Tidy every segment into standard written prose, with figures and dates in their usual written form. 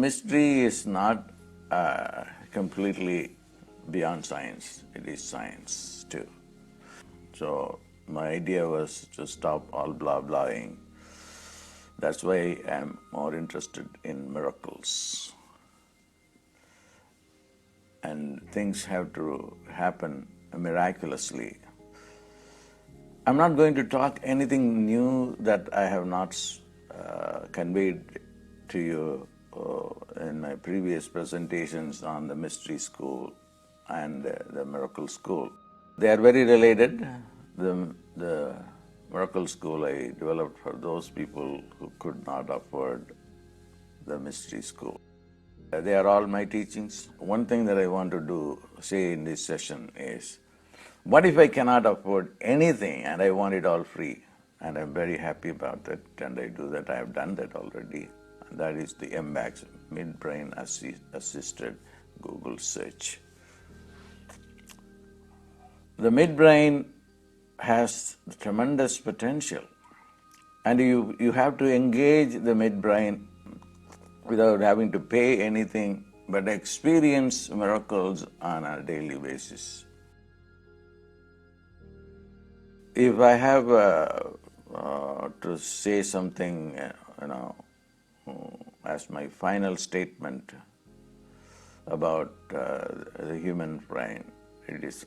Mystery is not completely beyond science. It is science too. So my idea was to stop all blah blahing. That's why I'm more interested in miracles. And things have to happen miraculously. I'm not going to talk anything new that I have not conveyed to you in my previous presentations on the mystery school and the miracle school. They are very related. The miracle school I developed for those people who could not afford the mystery school. They are all my teachings. One thing that I want to say in this session is, what if I cannot afford anything and I want it all free? And I'm very happy about that, and I do that. I have done that already. And that is the MBAX, MidBrain Assisted Google Search. The midbrain has tremendous potential, and you have to engage the midbrain without having to pay anything, but experience miracles on a daily basis. If I have to say something, as my final statement about the human brain, it is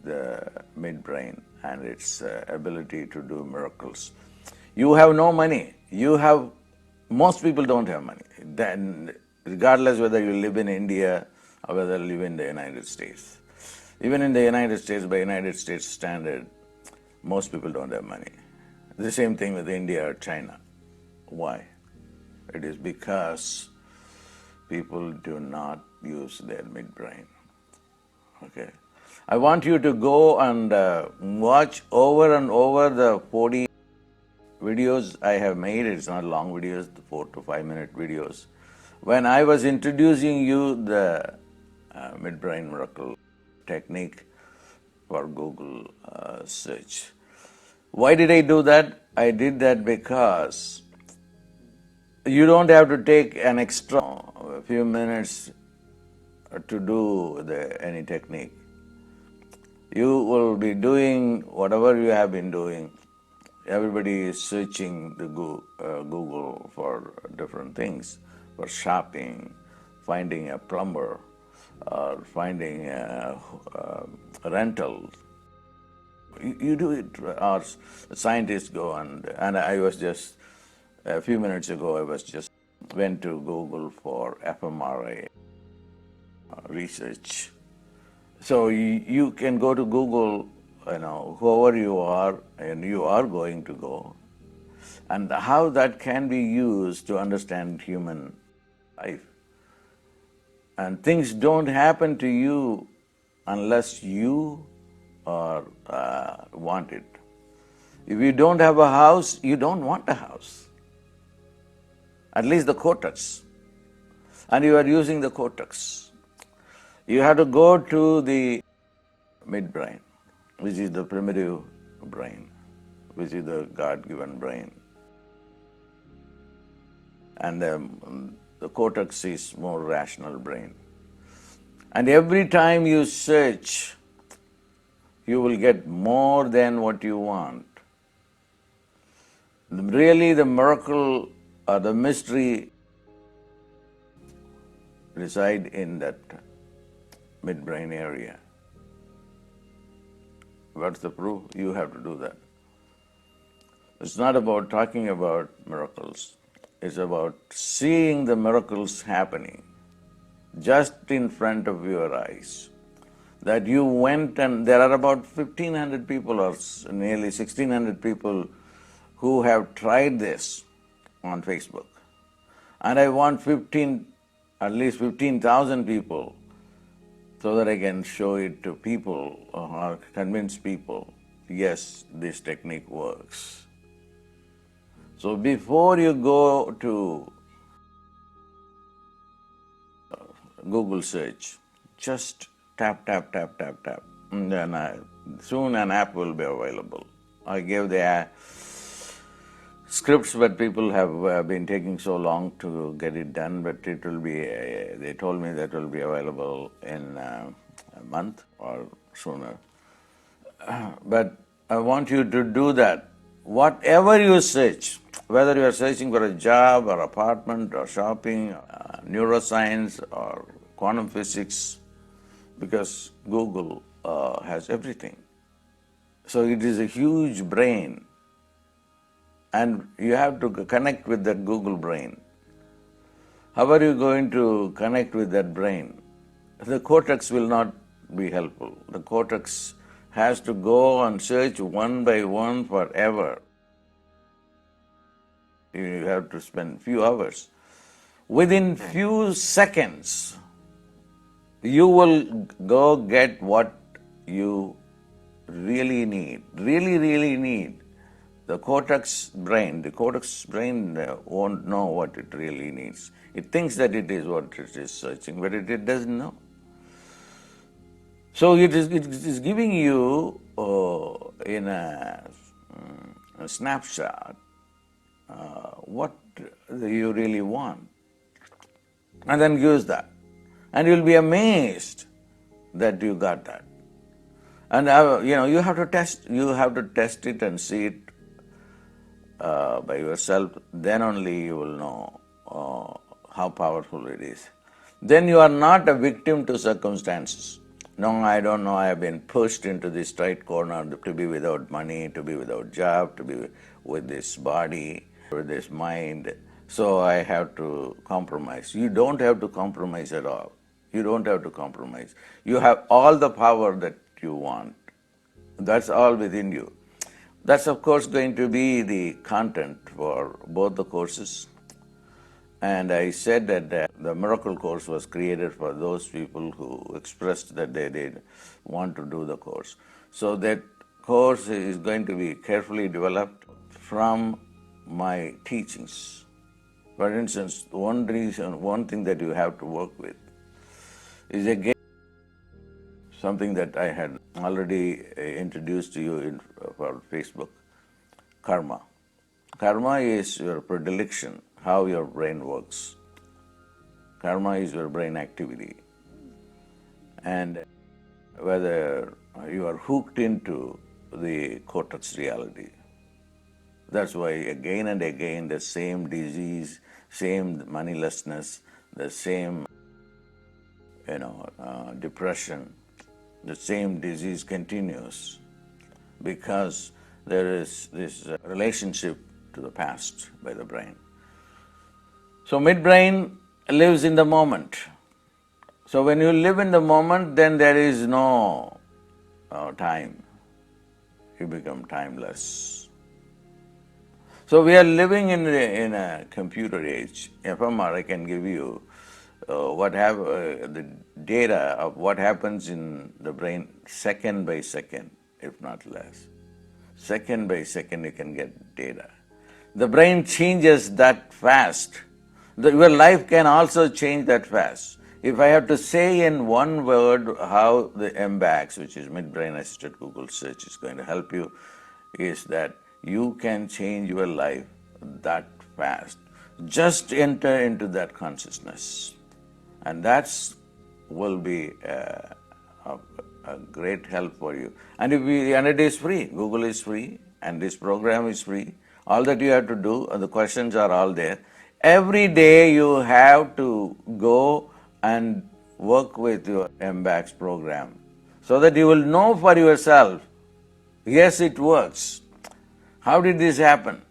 the midbrain and its ability to do miracles. You have no money. Most people don't have money. Then, regardless whether you live in India or whether you live in the United States. Even in the United States, by United States standard, most people don't have money. The same thing with India or China. Why? It is because people do not use their midbrain. Okay. I want you to go and watch over and over the 40 videos I have made. It's not long videos, 4 to 5 minute videos. When I was introducing you the midbrain miracle technique for Google search. Why did I do that? I did that because you don't have to take an extra few minutes to do any technique. You will be doing whatever you have been doing. Everybody is searching the Google for different things, for shopping, finding a plumber, or finding a rental. You do it, or scientists go and I was just, a few minutes ago, went to Google for fMRI research. So you can go to Google, whoever you are, and you are going to go, and how that can be used to understand human life. And things don't happen to you unless you want it. If you don't have a house, you don't want a house. At least the cortex. And you are using the cortex. You have to go to the midbrain, which is the primitive brain, which is the God-given brain. And the cortex is more rational brain. And every time you search, you will get more than what you want. Really, the miracle or the mystery reside in that midbrain area. What's the proof? You have to do that. It's not about talking about miracles. It's about seeing the miracles happening just in front of your eyes. That you went, and there are about 1,500 people or nearly 1,600 people who have tried this on Facebook. And I want at least 15,000 people, so that I can show it to people or convince people, yes, this technique works. So before you go to Google search, just tap, tap, tap, tap, tap. And then soon an app will be available. I gave the scripts, but people have been taking so long to get it done, but it will be, they told me that will be available in a month or sooner. But I want you to do that. Whatever you search, whether you are searching for a job or apartment or shopping, neuroscience or quantum physics, because Google has everything. So it is a huge brain, and you have to connect with that Google brain. How are you going to connect with that brain? The cortex will not be helpful. The cortex has to go and search one by one forever. You have to spend few hours. Within few seconds, you will go get what you really need, really need. The cortex brain won't know what it really needs. It thinks that it is what it is searching, but it doesn't know. So it is giving you in a snapshot what you really want, and then gives that, and you'll be amazed that you got that. And you have to test it and see it by yourself. Then only you will know how powerful it is. Then you are not a victim to circumstances. No, I don't know, I have been pushed into this tight corner to be without money, to be without job, to be with this body, with this mind, so I have to compromise. You don't have to compromise at all. You don't have to compromise. You have all the power that you want. That's all within you. That's of course going to be the content for both the courses. And I said that the miracle course was created for those people who expressed that they did want to do the course. So that course is going to be carefully developed from my teachings. For instance, one thing that you have to work with is again something that I had already introduced to you for Facebook, karma. Karma is your predilection, how your brain works. Karma is your brain activity. And whether you are hooked into the cortex reality. That's why again and again the same disease, same moneylessness, the same depression, the same disease continues, because there is this relationship to the past by the brain. So midbrain lives in the moment. So when you live in the moment, then there is no time. You become timeless. So we are living in a computer age. fMRI can give you the data of what happens in the brain second by second, if not less. Second by second you can get data. The brain changes that fast. Your life can also change that fast. If I have to say in one word how the MBAX, which is MidBrain Assisted Google Search, is going to help you, is that you can change your life that fast. Just enter into that consciousness. And that will be a great help for you. And it is free. Google is free, and this program is free. All that you have to do, and the questions are all there. Every day you have to go and work with your MBAX program so that you will know for yourself, yes, it works. How did this happen?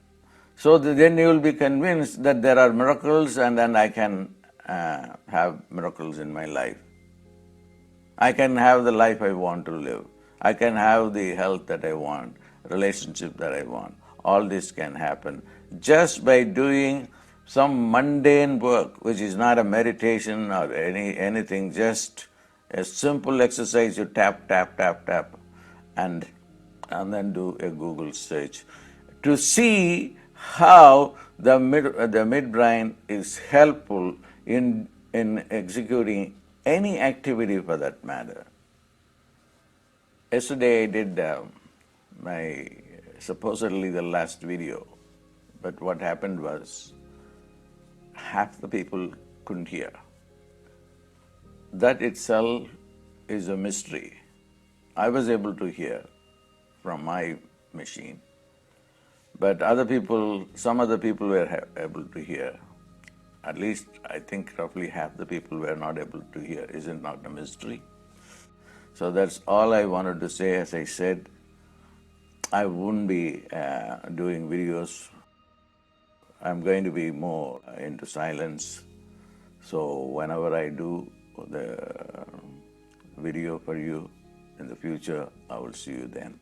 So then you will be convinced that there are miracles, and then I can have miracles in my life. I can have the life I want to live. I can have the health that I want, relationship that I want. All this can happen just by doing some mundane work, which is not a meditation or anything, just a simple exercise. You tap, and then do a Google search to see how the midbrain is helpful in executing any activity for that matter. Yesterday I did my supposedly the last video But what happened was half the people couldn't hear. That itself is a mystery. I was able to hear from my machine, but some other people were able to hear. At least I think roughly half the people were not able to hear. Is it not a mystery? So that's all I wanted to say. As I said, I wouldn't be doing videos. I'm going to be more into silence. So whenever I do the video for you in the future, I will see you then.